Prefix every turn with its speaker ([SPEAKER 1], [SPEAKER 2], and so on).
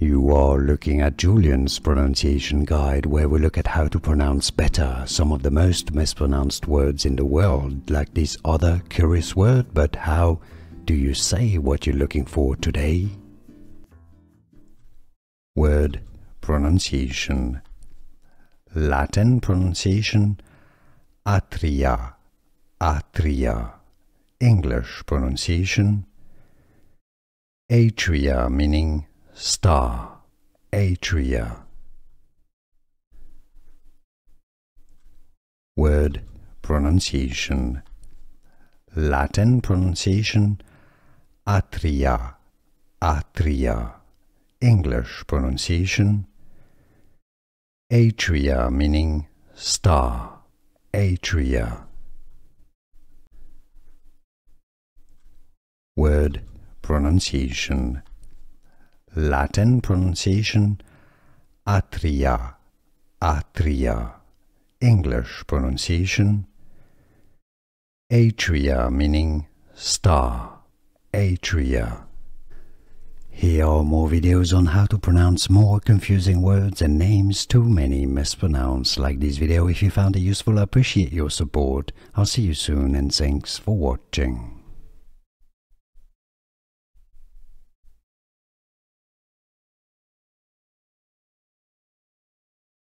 [SPEAKER 1] You are looking at Julian's pronunciation guide, where we look at how to pronounce better some of the most mispronounced words in the world, like this other curious word. But how do you say what you're looking for today? Word pronunciation. Latin pronunciation atria, atria. English pronunciation atria, meaning star, atria. Word pronunciation. Latin pronunciation atria, atria. English pronunciation atria, meaning star, atria. Word pronunciation. Latin pronunciation atria, atria. English pronunciation atria, meaning star, atria. Here are more videos on how to pronounce more confusing words and names too many mispronounced. Like this video if you found it useful. I appreciate your support. I'll see you soon and thanks for watching.